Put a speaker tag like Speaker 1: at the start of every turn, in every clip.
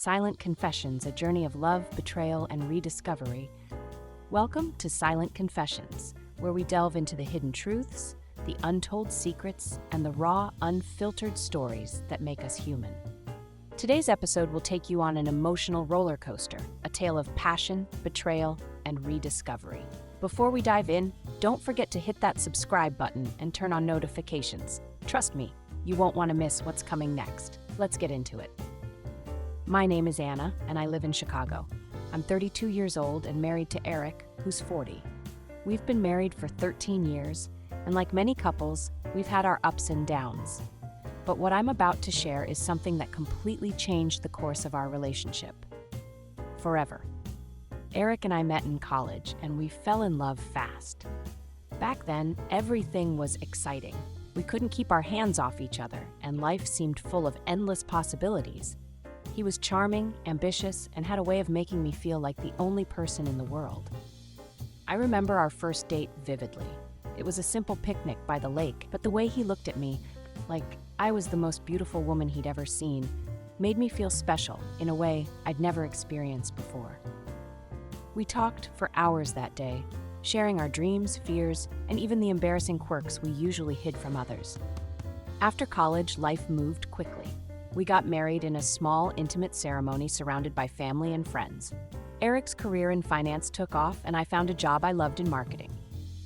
Speaker 1: Silent Confessions, a journey of love, betrayal, and rediscovery. Welcome to Silent Confessions, where we delve into the hidden truths, the untold secrets, and the raw, unfiltered stories that make us human. Today's episode will take you on an emotional roller coaster, a tale of passion, betrayal, and rediscovery. Before we dive in, don't forget to hit that subscribe button and turn on notifications. Trust me, you won't want to miss what's coming next. Let's get into it. My name is Anna, and I live in Chicago. I'm 32 years old and married to Eric, who's 40. We've been married for 13 years, and like many couples, we've had our ups and downs. But what I'm about to share is something that completely changed the course of our relationship. Forever. Eric and I met in college, and we fell in love fast. Back then, everything was exciting. We couldn't keep our hands off each other, and life seemed full of endless possibilities. He was charming, ambitious, and had a way of making me feel like the only person in the world. I remember our first date vividly. It was a simple picnic by the lake, but the way he looked at me, like I was the most beautiful woman he'd ever seen, made me feel special in a way I'd never experienced before. We talked for hours that day, sharing our dreams, fears, and even the embarrassing quirks we usually hid from others. After college, life moved quickly. We got married in a small, intimate ceremony surrounded by family and friends. Eric's career in finance took off, and I found a job I loved in marketing.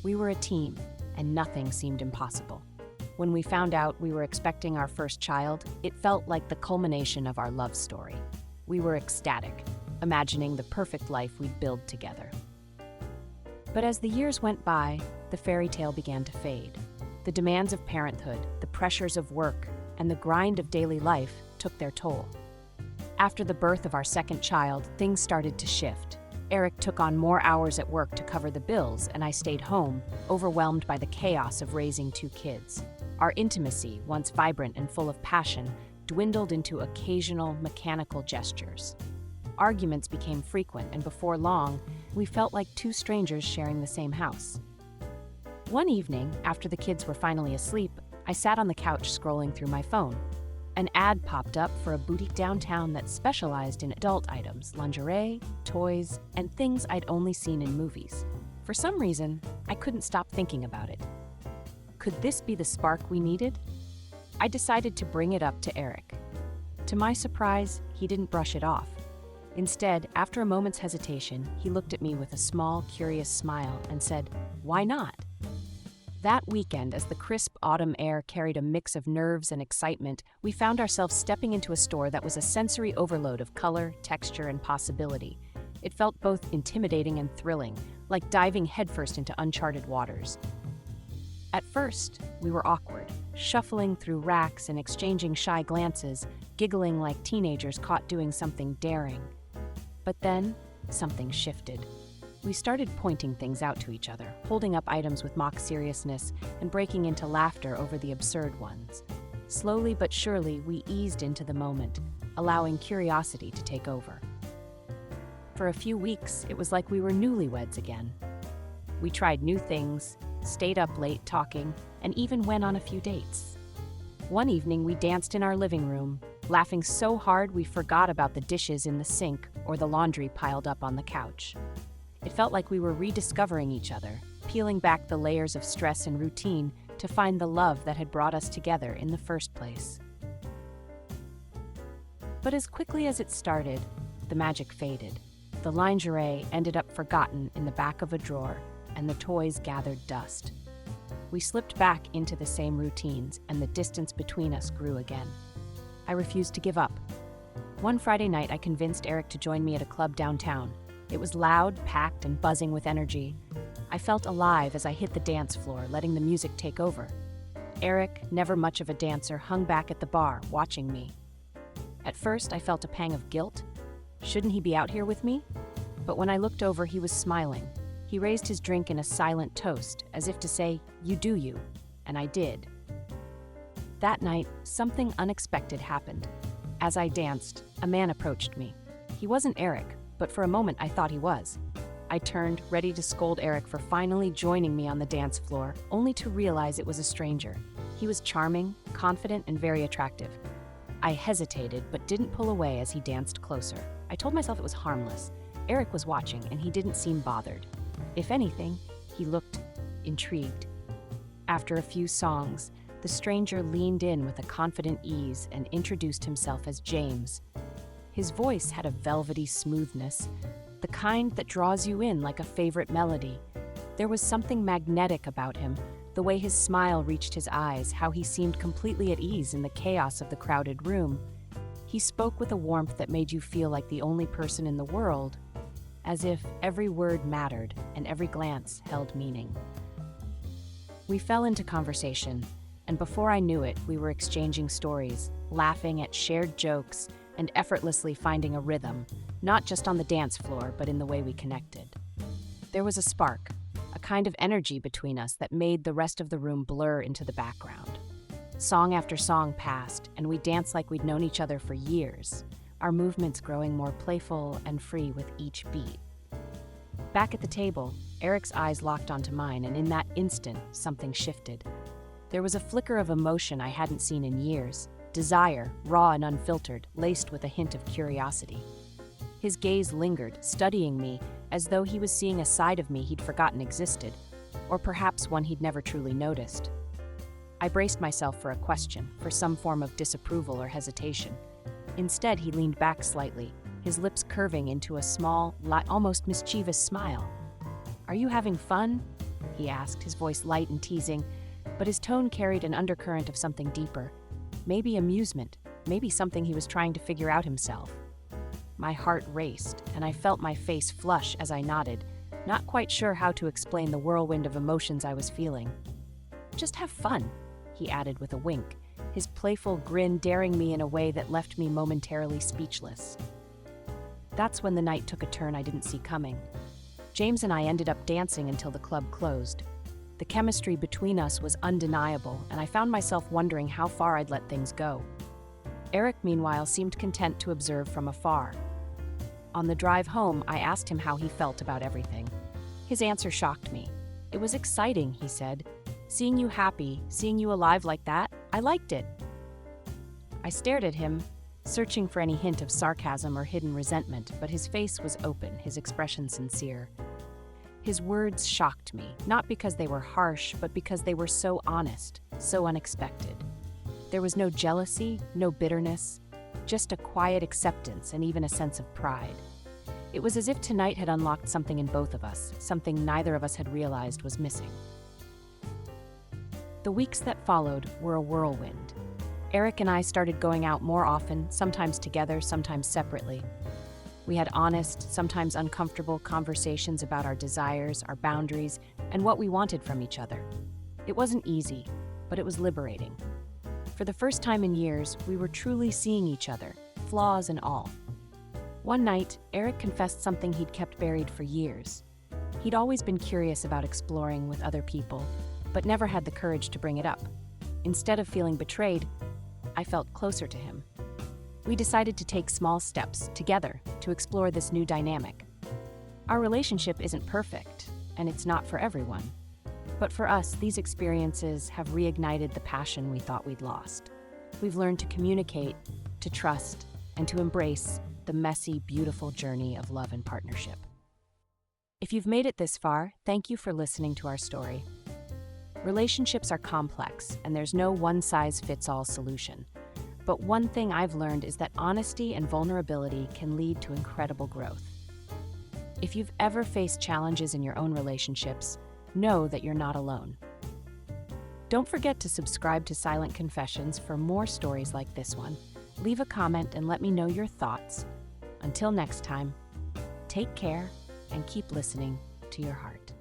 Speaker 1: We were a team, and nothing seemed impossible. When we found out we were expecting our first child, it felt like the culmination of our love story. We were ecstatic, imagining the perfect life we'd build together. But as the years went by, the fairy tale began to fade. The demands of parenthood, the pressures of work, and the grind of daily life took their toll. After the birth of our second child, things started to shift. Eric took on more hours at work to cover the bills, and I stayed home, overwhelmed by the chaos of raising two kids. Our intimacy, once vibrant and full of passion, dwindled into occasional mechanical gestures. Arguments became frequent, and before long, we felt like two strangers sharing the same house. One evening, after the kids were finally asleep, I sat on the couch scrolling through my phone. An ad popped up for a boutique downtown that specialized in adult items, lingerie, toys, and things I'd only seen in movies. For some reason, I couldn't stop thinking about it. Could this be the spark we needed? I decided to bring it up to Eric. To my surprise, he didn't brush it off. Instead, after a moment's hesitation, he looked at me with a small, curious smile and said, "Why not?" That weekend, as the crisp autumn air carried a mix of nerves and excitement, we found ourselves stepping into a store that was a sensory overload of color, texture, and possibility. It felt both intimidating and thrilling, like diving headfirst into uncharted waters. At first, we were awkward, shuffling through racks and exchanging shy glances, giggling like teenagers caught doing something daring. But then, something shifted. We started pointing things out to each other, holding up items with mock seriousness, and breaking into laughter over the absurd ones. Slowly but surely, we eased into the moment, allowing curiosity to take over. For a few weeks, it was like we were newlyweds again. We tried new things, stayed up late talking, and even went on a few dates. One evening, we danced in our living room, laughing so hard we forgot about the dishes in the sink or the laundry piled up on the couch. It felt like we were rediscovering each other, peeling back the layers of stress and routine to find the love that had brought us together in the first place. But as quickly as it started, the magic faded. The lingerie ended up forgotten in the back of a drawer, and the toys gathered dust. We slipped back into the same routines, and the distance between us grew again. I refused to give up. One Friday night, I convinced Eric to join me at a club downtown. It was loud, packed, and buzzing with energy. I felt alive as I hit the dance floor, letting the music take over. Eric, never much of a dancer, hung back at the bar, watching me. At first, I felt a pang of guilt. Shouldn't he be out here with me? But when I looked over, he was smiling. He raised his drink in a silent toast, as if to say, "You do you," and I did. That night, something unexpected happened. As I danced, a man approached me. He wasn't Eric, but for a moment I thought he was. I turned, ready to scold Eric for finally joining me on the dance floor, only to realize it was a stranger. He was charming, confident, and very attractive. I hesitated, but didn't pull away as he danced closer. I told myself it was harmless. Eric was watching, and he didn't seem bothered. If anything, he looked intrigued. After a few songs, the stranger leaned in with a confident ease and introduced himself as James. His voice had a velvety smoothness, the kind that draws you in like a favorite melody. There was something magnetic about him, the way his smile reached his eyes, how he seemed completely at ease in the chaos of the crowded room. He spoke with a warmth that made you feel like the only person in the world, as if every word mattered and every glance held meaning. We fell into conversation, and before I knew it, we were exchanging stories, laughing at shared jokes, and effortlessly finding a rhythm, not just on the dance floor, but in the way we connected. There was a spark, a kind of energy between us that made the rest of the room blur into the background. Song after song passed, and we danced like we'd known each other for years, our movements growing more playful and free with each beat. Back at the table, Eric's eyes locked onto mine, and in that instant, something shifted. There was a flicker of emotion I hadn't seen in years, desire, raw and unfiltered, laced with a hint of curiosity. His gaze lingered, studying me as though he was seeing a side of me he'd forgotten existed, or perhaps one he'd never truly noticed. I braced myself for a question, for some form of disapproval or hesitation. Instead, he leaned back slightly, his lips curving into a small, almost mischievous smile. "Are you having fun?" he asked, his voice light and teasing, but his tone carried an undercurrent of something deeper. Maybe amusement, maybe something he was trying to figure out himself. My heart raced, and I felt my face flush as I nodded, not quite sure how to explain the whirlwind of emotions I was feeling. "Just have fun," he added with a wink, his playful grin daring me in a way that left me momentarily speechless. That's when the night took a turn I didn't see coming. James and I ended up dancing until the club closed. The chemistry between us was undeniable, and I found myself wondering how far I'd let things go. Eric, meanwhile, seemed content to observe from afar. On the drive home, I asked him how he felt about everything. His answer shocked me. "It was exciting," he said. "Seeing you happy, seeing you alive like that, I liked it." I stared at him, searching for any hint of sarcasm or hidden resentment, but his face was open, his expression sincere. His words shocked me, not because they were harsh, but because they were so honest, so unexpected. There was no jealousy, no bitterness, just a quiet acceptance and even a sense of pride. It was as if tonight had unlocked something in both of us, something neither of us had realized was missing. The weeks that followed were a whirlwind. Eric and I started going out more often, sometimes together, sometimes separately. We had honest, sometimes uncomfortable conversations about our desires, our boundaries, and what we wanted from each other. It wasn't easy, but it was liberating. For the first time in years, we were truly seeing each other, flaws and all. One night, Eric confessed something he'd kept buried for years. He'd always been curious about exploring with other people, but never had the courage to bring it up. Instead of feeling betrayed, I felt closer to him. We decided to take small steps together to explore this new dynamic. Our relationship isn't perfect, and it's not for everyone. But for us, these experiences have reignited the passion we thought we'd lost. We've learned to communicate, to trust, and to embrace the messy, beautiful journey of love and partnership. If you've made it this far, thank you for listening to our story. Relationships are complex, and there's no one-size-fits-all solution. But one thing I've learned is that honesty and vulnerability can lead to incredible growth. If you've ever faced challenges in your own relationships, know that you're not alone. Don't forget to subscribe to Silent Confessions for more stories like this one. Leave a comment and let me know your thoughts. Until next time, take care and keep listening to your heart.